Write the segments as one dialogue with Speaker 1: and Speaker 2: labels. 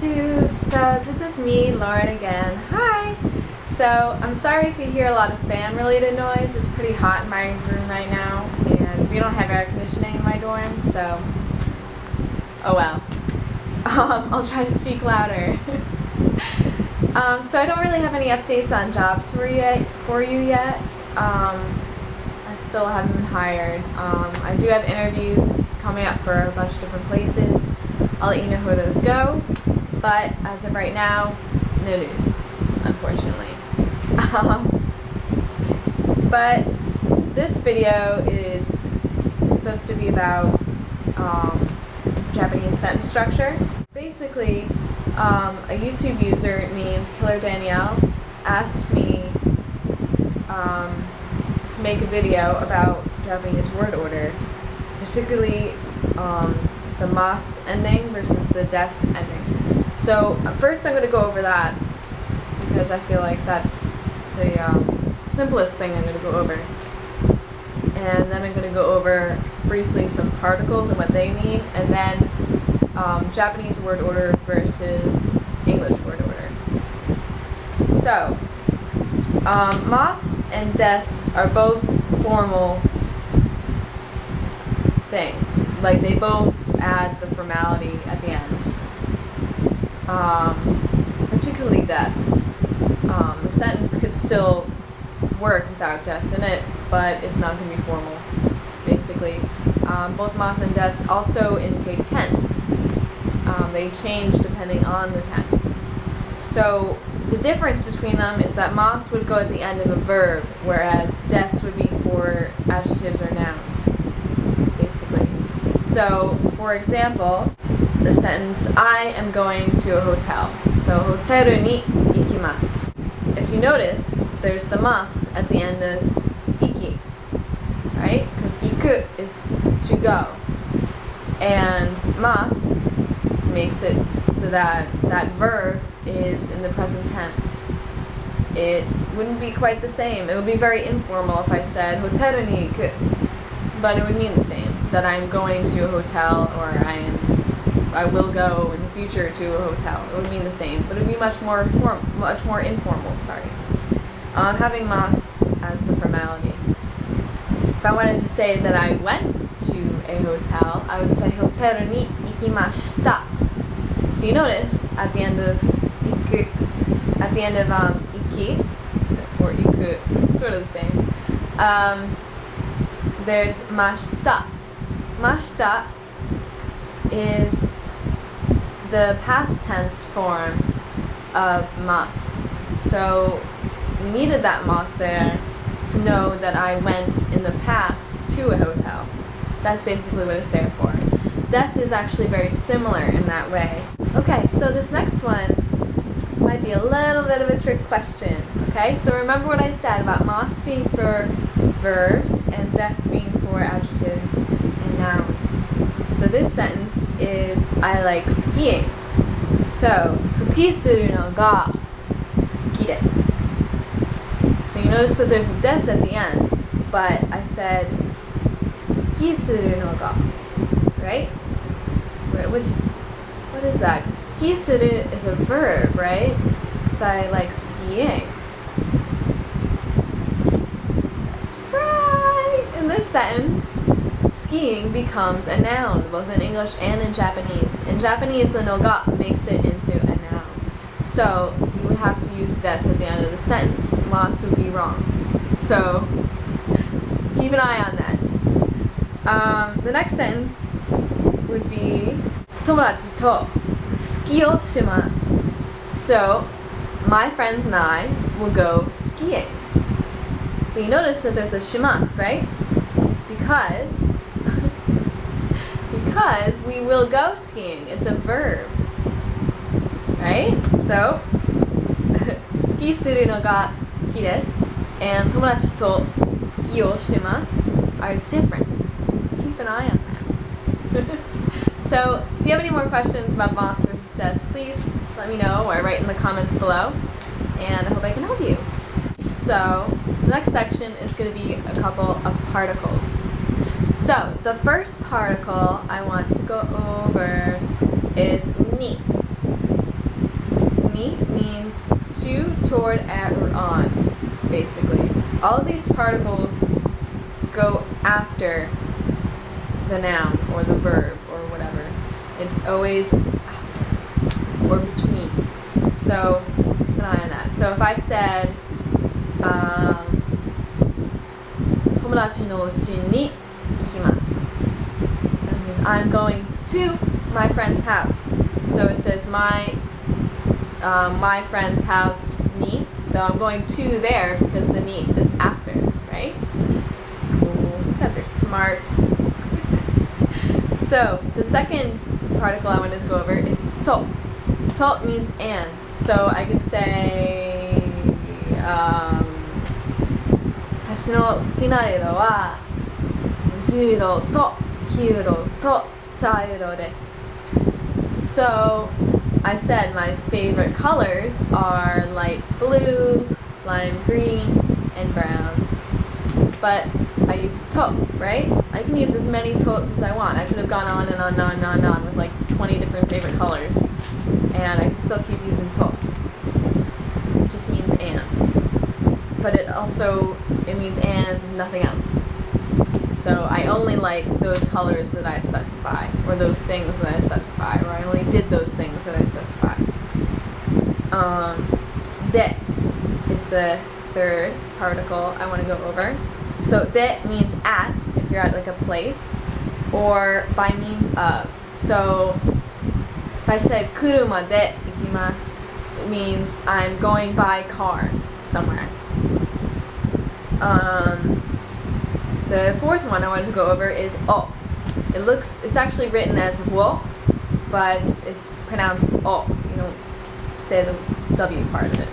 Speaker 1: YouTube. So this is me, Lauren, again. Hi! So I'm sorry if you hear a lot of fan related noise. It's pretty hot in my room right now and we don't have air conditioning in my dorm, so oh well. I'll try to speak louder. So I don't really have any updates on jobs for you yet. I still haven't been hired. I do have interviews coming up for a bunch of different places. I'll let you know where those go, but as of right now, no news, unfortunately. But this video is supposed to be about Japanese sentence structure. Basically, a YouTube user named Killer Danielle asked me to make a video about Japanese word order, particularly the mas ending versus the des ending. So first I'm going to go over that because I feel like that's the simplest thing I'm going to go over. And then I'm going to go over briefly some particles and what they mean, and then Japanese word order versus English word order. So, mas and des are both formal things. Like, they both add the formality at the end. Particularly des. The sentence could still work without des in it, but it's not going to be formal, basically. Both mas and des also indicate tense. They change depending on the tense. So the difference between them is that mas would go at the end of a verb, whereas des would be for adjectives or nouns, basically. So, for example, the sentence, I am going to a hotel. So, hoteru ni ikimasu. If you notice, there's the mas at the end of iki, right? Because iku is to go. And mas makes it so that that verb is in the present tense. It wouldn't be quite the same. It would be very informal if I said hoteru ni iku, but it would mean the same, that I'm going to a hotel, or I will go in the future to a hotel. It would mean the same, but it would be much more informal. Having mas as the formality. If I wanted to say that I went to a hotel, I would say hoteru ni ikimashita. If you notice, at the end of iku, iki, or iku, sort of the same, there's mashita. Mashita is the past tense form of mas. So you needed that mas there to know that I went in the past to a hotel. That's basically what it's there for. Des is actually very similar in that way. Okay, so this next one might be a little bit of a trick question. Okay, so remember what I said about mas being for verbs and des being for adjectives and nouns. So this sentence is, I like skiing. So, suki suru no ga suki desu. So you notice that there's a des at the end, but I said suki suru no ga, right? What is that? Because suki suru is a verb, right? So I like skiing. That's right! In this sentence, skiing becomes a noun, both in English and in Japanese. In Japanese, the no ga makes it into a noun. So you would have to use des at the end of the sentence. Mas would be wrong. So keep an eye on that. The next sentence would be tomodachi to ski o shimasu. So my friends and I will go skiing. But you notice that there's the shimasu, right? Because we will go skiing. It's a verb. Right? So ski suru no ga suki desu and tomodachi to ski o shimasu are different. Keep an eye on that. So if you have any more questions about mas versus des, please let me know or write in the comments below, and I hope I can help you. So the next section is going to be a couple of particles. So the first particle I want to go over is ni. ni means to, toward, at, or on, basically. All of these particles go after the noun or the verb or whatever. It's always after or between. So keep an eye on that. So if I said, 友達の家に行きます. That means I'm going to my friend's house. So it says my friend's house ni. So I'm going to there because the ni is after, right? Cool. You guys are smart. So the second particle I want to go over is to. To means and. So I could say 私の好きな色は水色と黄色と茶色です. So I said my favorite colors are light blue, lime green, and brown. But I use to, right? I can use as many to's as I want. I could have gone on and on and on and on and on with like 20 different favorite colors. And I can still keep using to. It just means and. But it means and nothing else. So I only like those colors that I specify, or those things that I specify, or I only did those things that I specify. De is the third particle I want to go over. So de means at, if you're at like a place, or by means of. So if I said kuruma de ikimasu, it means I'm going by car somewhere. The fourth one I wanted to go over is o. It's actually written as wo, but it's pronounced o. You don't say the W part of it.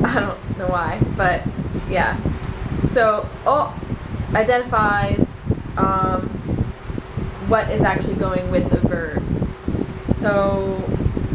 Speaker 1: I don't know why, but yeah. So o identifies what is actually going with the verb. So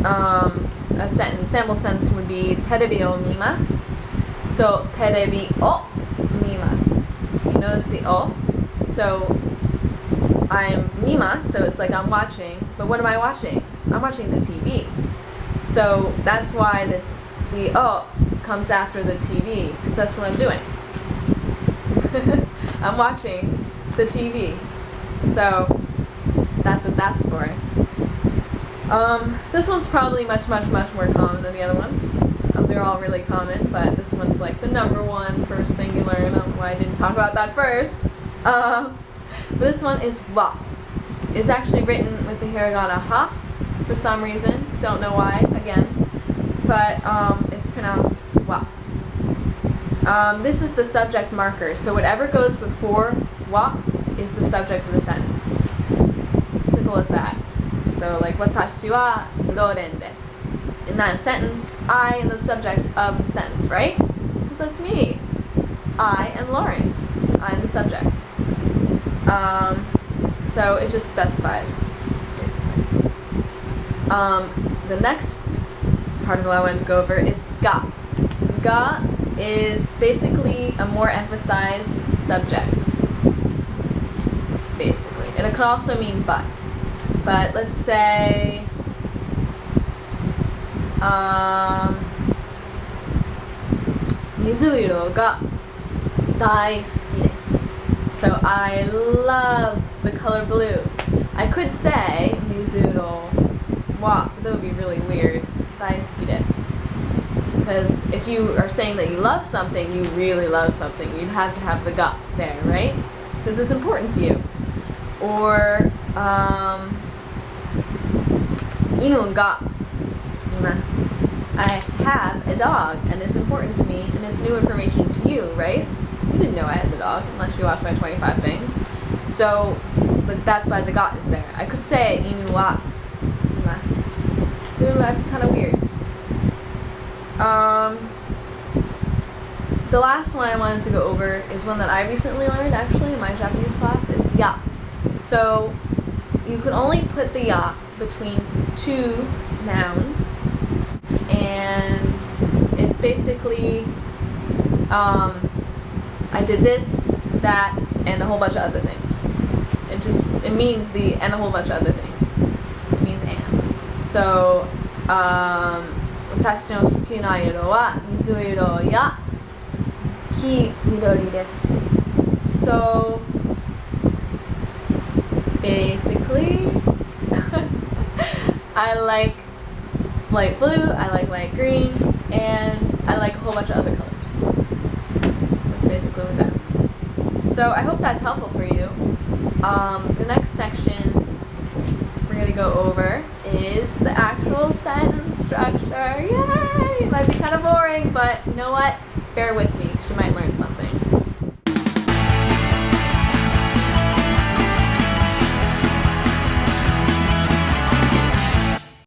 Speaker 1: a sample sentence would be terebi o mimasu. So terebi o mimasu. You notice the o? So I'm mimasu, so it's like I'm watching, but what am I watching? I'm watching the TV. So that's why the o comes after the TV, because that's what I'm doing. I'm watching the TV. So that's what that's for. This one's probably much more common than the other ones. They're all really common, but this one's like the number one first thing you learn. I don't know why I didn't talk about that first. But this one is wa. It's actually written with the hiragana ha for some reason. Don't know why, again. But it's pronounced wa. This is the subject marker. So whatever goes before wa is the subject of the sentence. Simple as that. So like, watashi wa Roren desu. In that sentence, I am the subject of the sentence, right? Because that's me. I am Lauren. I'm the subject. So it just specifies, basically. The next particle I wanted to go over is ga. Ga is basically a more emphasized subject, basically. And it can also mean but. But let's say, Mizuiro ga daisuki desu. So I love the color blue. I could say Mizuiro wa, but that would be really weird. Daisuki desu. Because if you are saying that you love something, you really love something, you'd have to have the ga there, right? Because it's important to you. Or inu ga imasu. I have a dog, and it's important to me, and it's new information to you, right? You didn't know I had a dog, unless you watched my 25 things. So, that's why the ga is there. I could say inu wa imasu. It would be kind of weird. The last one I wanted to go over is one that I recently learned, actually, in my Japanese class, is ya. So, you can only put the ya between two nouns, and it's basically, I did this, that, and a whole bunch of other things. It means and a whole bunch of other things. It means and. So, 私の好きな色は水色や黄緑です。So basically I like light blue, I like light green, and I like a whole bunch of other colors. That's basically what that means. So I hope that's helpful for you. The next section we're going to go over is the actual sentence structure. Yay! It might be kind of boring, but you know what? Bear with me because you might learn something.